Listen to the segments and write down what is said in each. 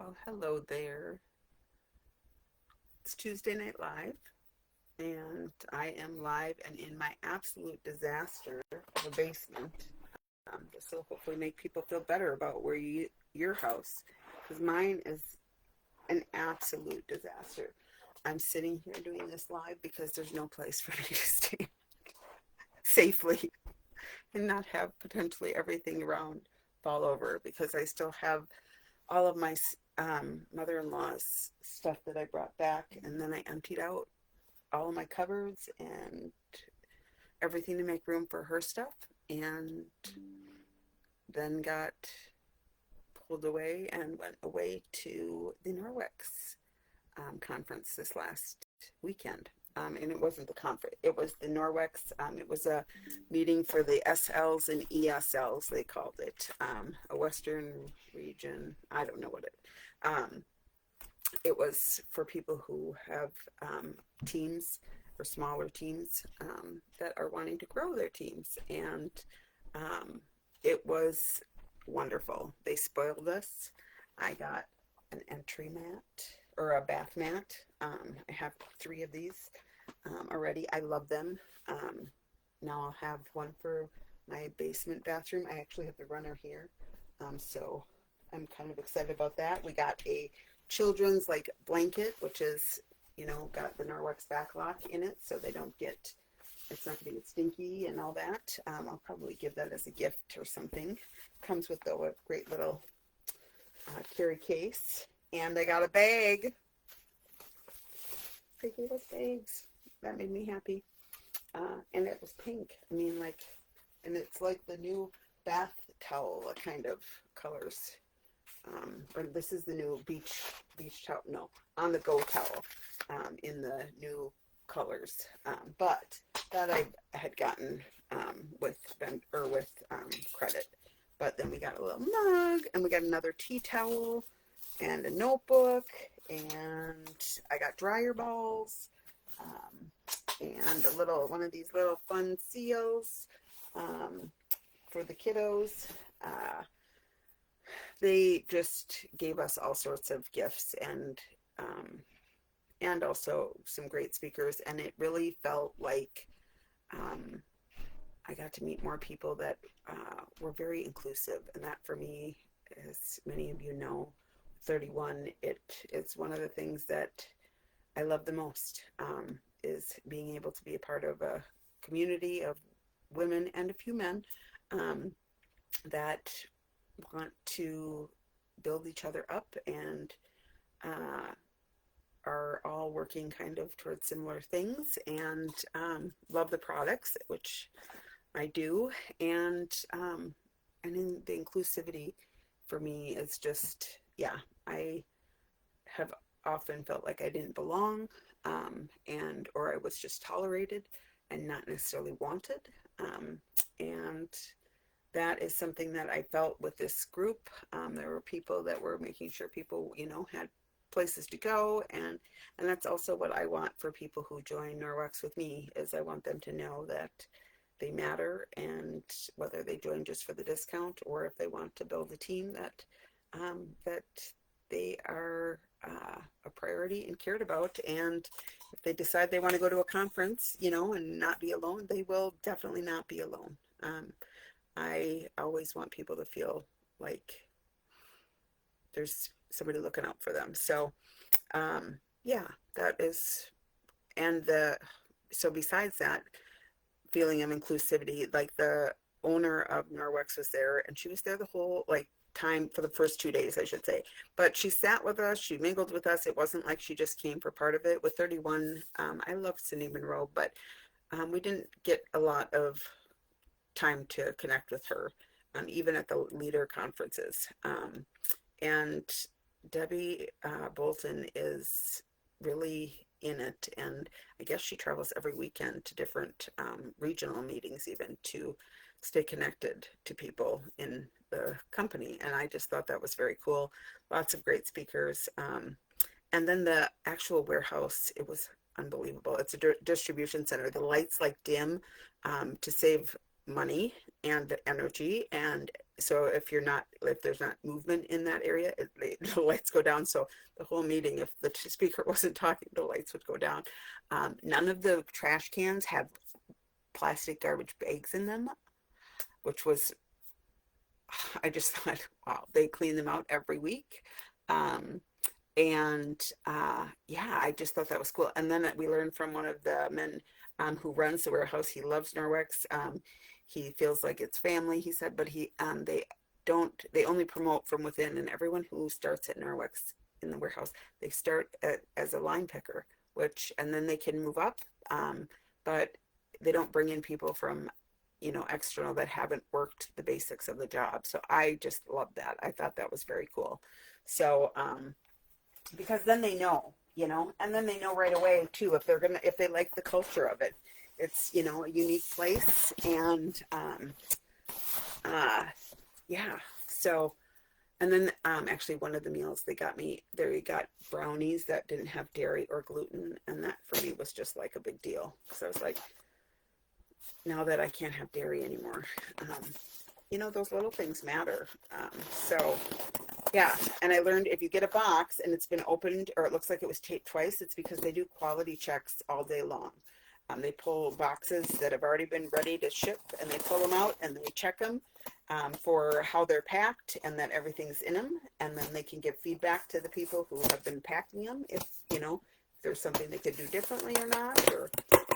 Well, hello there. It's Tuesday Night Live, and I am live and in my absolute disaster of a basement. This will hopefully make people feel better about your house, because mine is an absolute disaster. I'm sitting here doing this live because there's no place for me to stay safely and not have potentially everything around fall over because I still have all of my mother-in-law's stuff that I brought back, and then I emptied out all of my cupboards and everything to make room for her stuff, and then got pulled away and went away to the Norwex conference this last weekend. And it wasn't the conference, it was the Norwex. It was a meeting for the SLs and ESLs, they called it, a Western region. I don't know what um, it was for people who have teams or smaller teams that are wanting to grow their teams. And um, it was wonderful. They spoiled us. I got an entry mat or a bath mat. I have three of these already. I love them. Now I'll have one for my basement bathroom. I actually have the runner here. So I'm kind of excited about that. We got a children's like blanket, which is, got the Norwex backlock in it so they don't get, it's not going to get stinky and all that. I'll probably give that as a gift or something. Comes with though a great little carry case. And I got a bag. They gave us bags. That made me happy. And it was pink. I mean, and it's like the new bath towel kind of colors. Or this is the new beach towel. No, on the go towel. In the new colors. But that I had gotten with credit. But then we got a little mug, and we got another tea towel, and a notebook, and I got dryer balls, and one of these little fun seals for the kiddos. They just gave us all sorts of gifts and also some great speakers, and it really felt like I got to meet more people that were very inclusive, and that for me, as many of you know, 31, it's one of the things that I love the most, is being able to be a part of a community of women and a few men that want to build each other up and are all working kind of towards similar things, and love the products, which I do, and in the inclusivity for me is just, yeah, I have often felt like I didn't belong, and or I was just tolerated and not necessarily wanted, and that is something that I felt with this group. There were people that were making sure people, had places to go, and that's also what I want for people who join Norwex with me, is I want them to know that they matter, and whether they join just for the discount or if they want to build a team, that they are a priority and cared about. And if they decide they want to go to a conference, and not be alone, they will definitely not be alone. I always want people to feel like there's somebody looking out for them. So, yeah, that is, and so besides that feeling of inclusivity, like the owner of Norwex was there, and she was there the whole time for the first 2 days, I should say. But she sat with us, she mingled with us. It wasn't like she just came for part of it. With 31, I love Cindy Monroe, but we didn't get a lot of time to connect with her, even at the leader conferences. And Debbie Bolton is really in it, and I guess she travels every weekend to different regional meetings, even to stay connected to people in the company. And I just thought that was very cool. Lots of great speakers. And then the actual warehouse, it was unbelievable. It's a distribution center. The lights dim to save money, and the energy. And so if there's not movement in that area, the lights go down. So the whole meeting, if the speaker wasn't talking, the lights would go down. None of the trash cans have plastic garbage bags in them, which was, I just thought, wow, they clean them out every week. Um, yeah, I just thought that was cool. And then we learned from one of the men who runs the warehouse. He loves Norwex. He feels like it's family, he said, but they only promote from within, and everyone who starts at Norwex in the warehouse, they start as a line picker, and then they can move up, but they don't bring in people from, external that haven't worked the basics of the job. So I just love that. I thought that was very cool. So, because then they know, and then they know right away too if they like the culture of it. It's a unique place, and yeah. So, and then actually one of the meals they got brownies that didn't have dairy or gluten, and that for me was just like a big deal, because I was like, now that I can't have dairy anymore, those little things matter. So yeah, and I learned if you get a box and it's been opened or it looks like it was taped twice, it's because they do quality checks all day long. They pull boxes that have already been ready to ship, and they pull them out and they check them for how they're packed and that everything's in them, and then they can give feedback to the people who have been packing them if there's something they could do differently or not, or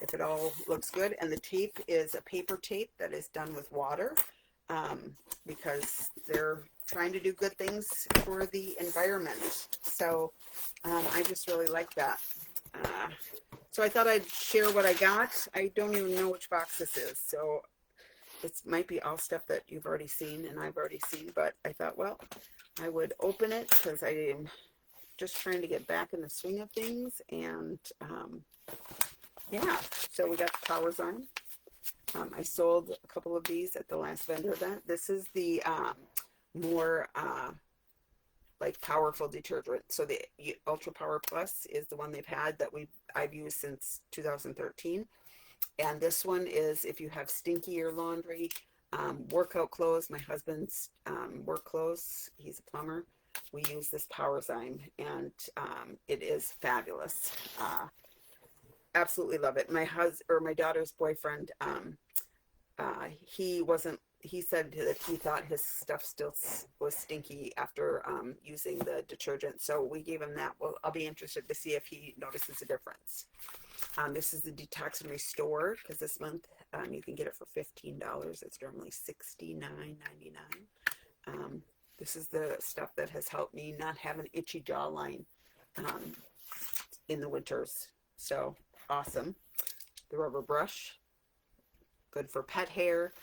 if it all looks good. And the tape is a paper tape that is done with water, because they're trying to do good things for the environment. So I just really like that. So I thought I'd share what I got. I don't even know which box this is, so it might be all stuff that you've already seen and I've already seen, but I thought, well, I would open it because I am just trying to get back in the swing of things. And yeah, so we got the PowerZine. I sold a couple of these at the last vendor event. This is the more like powerful detergent. So the Ultra Power Plus is the one they've had that I've used since 2013. And this one is if you have stinkier laundry, workout clothes, my husband's work clothes, he's a plumber, we use this PowerZine, and it is fabulous. Absolutely love it. My daughter's boyfriend, he said that he thought his stuff still was stinky after using the detergent. So we gave him that. Well, I'll be interested to see if he notices a difference. This is the Detox and Restore, because this month you can get it for $15. It's normally $69.99. This is the stuff that has helped me not have an itchy jawline in the winters. So awesome. The rubber brush, good for pet hair,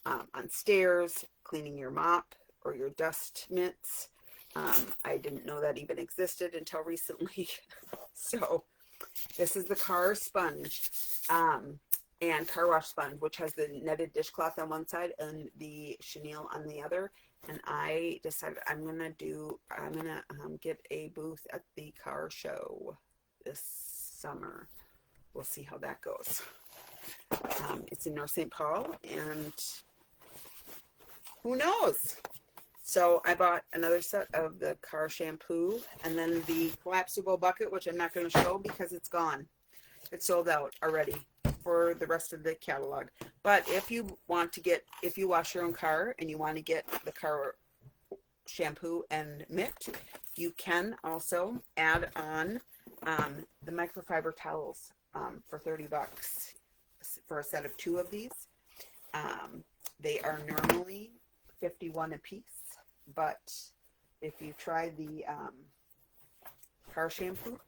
on stairs, cleaning your mop or your dust mitts. I didn't know that even existed until recently. So this is the car sponge and car wash sponge, which has the netted dishcloth on one side and the chenille on the other. And I decided I'm gonna get a booth at the car show this summer. We'll see how that goes. It's in North St. Paul, and who knows? So I bought another set of the car shampoo, and then the collapsible bucket, which I'm not going to show because it's gone. It's sold out already for the rest of the catalog. But if you wash your own car and you want to get the car shampoo and mitt, you can also add on the microfiber towels for $30 for a set of 2 of these. They are normally $51 a piece, but if you try the car shampoo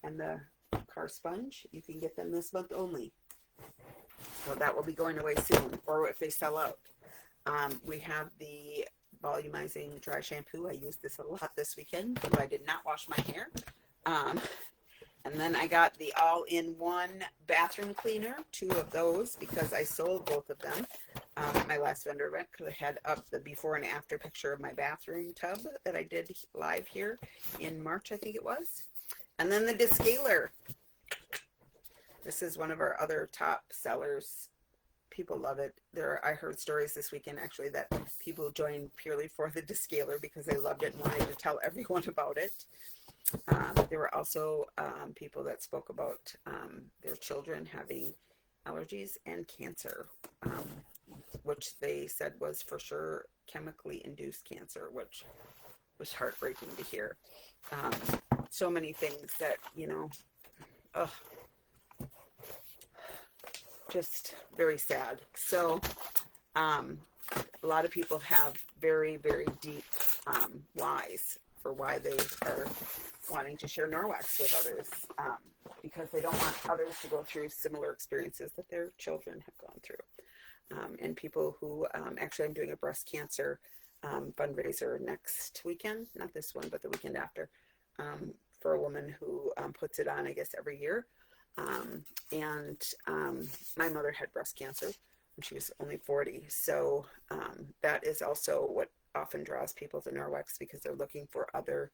and the car sponge, you can get them this month only. So that will be going away soon, or if they sell out. We have the volumizing dry shampoo. I used this a lot this weekend, but I did not wash my hair. And then I got the all-in-one bathroom cleaner, 2 of those, because I sold both of them at my last vendor event, because I had up the before and after picture of my bathroom tub that I did live here in March, I think it was. And then the Descaler. This is one of our other top sellers, people love it. I heard stories this weekend actually that people joined purely for the descaler because they loved it and wanted to tell everyone about it. There were also people that spoke about their children having allergies and cancer, which they said was for sure chemically induced cancer, which was heartbreaking to hear. Um, so many things that, ugh, just very sad. So, a lot of people have very, very deep whys for why they are wanting to share Norwex with others, because they don't want others to go through similar experiences that their children have gone through. And people who, actually, I'm doing a breast cancer fundraiser next weekend, not this one, but the weekend after, for a woman who puts it on, I guess, every year. And my mother had breast cancer when she was only 40. So that is also what often draws people to Norwex, because they're looking for other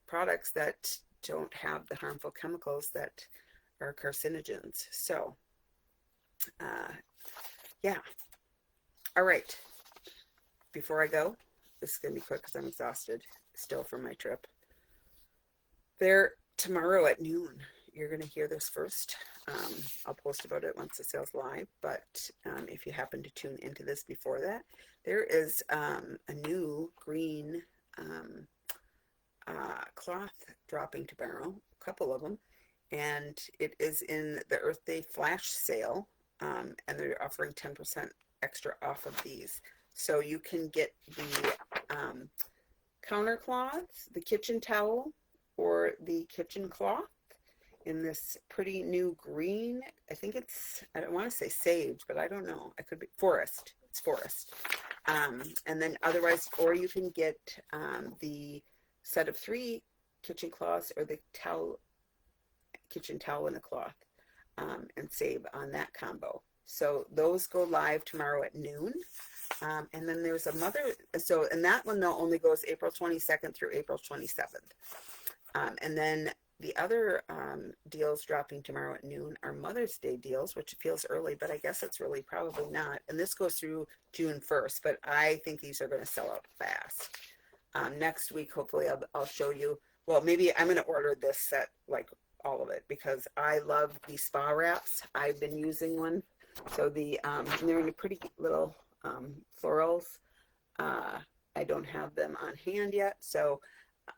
products that don't have the harmful chemicals that are carcinogens. So, yeah. All right. Before I go, this is going to be quick because I'm exhausted still from my trip. Tomorrow at noon, you're going to hear this first. I'll post about it once the sale's live, but if you happen to tune into this before that, there is a new green cloth dropping tomorrow, a couple of them, and it is in the Earth Day flash sale, and they're offering 10% extra off of these. So you can get the counter cloths, the kitchen towel, or the kitchen cloth in this pretty new green. I think I don't want to say sage, but I don't know. It could be forest. It's forest. And then otherwise, or you can get the set of 3 kitchen cloths, or the kitchen towel and a cloth, and save on that combo. So those go live tomorrow at noon. And then there's and that one though only goes April 22nd through April 27th. And then the other deals dropping tomorrow at noon are Mother's Day deals, which feels early, but I guess it's really probably not. And this goes through June 1st, but I think these are going to sell out fast. Next week, hopefully I'll show you. Well, maybe I'm going to order this set, like all of it, because I love the spa wraps. I've been using one. So they're in a pretty little florals. I don't have them on hand yet.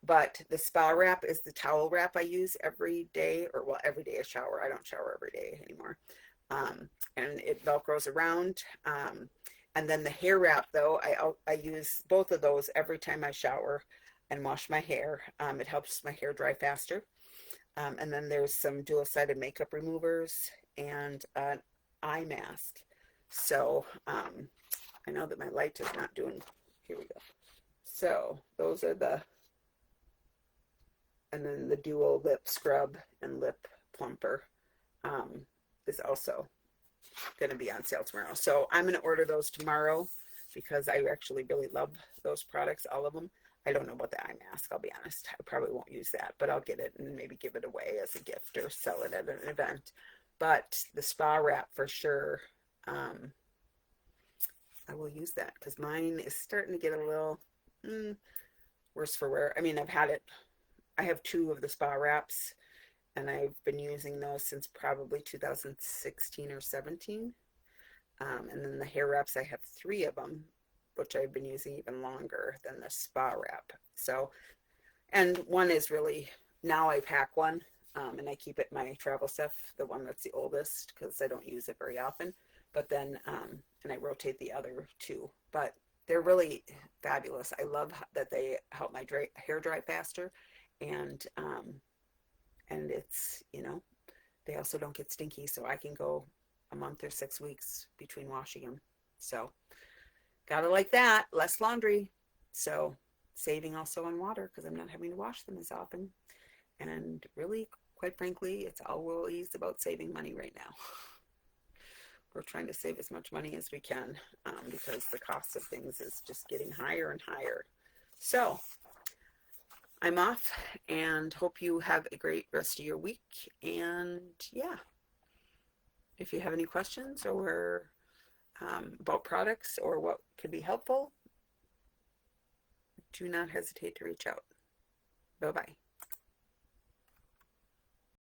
But the spa wrap is the towel wrap I use every day, every day I shower. I don't shower every day anymore. And it Velcros around. And then the hair wrap, though, I use both of those every time I shower and wash my hair. It helps my hair dry faster. And then there's some dual-sided makeup removers and an eye mask. So I know that my light is not doing, here we go. So those are and then the dual lip scrub and lip plumper is also going to be on sale tomorrow. So I'm going to order those tomorrow because I actually really love those products, all of them. I don't know about the eye mask, I'll be honest. I probably won't use that, but I'll get it and maybe give it away as a gift or sell it at an event. But the spa wrap for sure, I will use that because mine is starting to get a little worse for wear. I mean, I have 2 of the spa wraps, and I've been using those since probably 2016 or 17. And then the hair wraps, I have 3 of them, which I've been using even longer than the spa wrap. So, and one is really, now I pack one, and I keep it in my travel stuff, the one that's the oldest, because I don't use it very often. But then, and I rotate the other 2. But they're really fabulous. I love that they help my hair dry faster. And it's, they also don't get stinky, so I can go a month or 6 weeks between washing them. So gotta like that, less laundry. So saving also on water because I'm not having to wash them as often. And really, quite frankly, it's always about saving money right now. We're trying to save as much money as we can because the cost of things is just getting higher and higher. So I'm off and hope you have a great rest of your week. And yeah, If you have any questions or about products or what could be helpful, do not hesitate to reach out. Bye bye.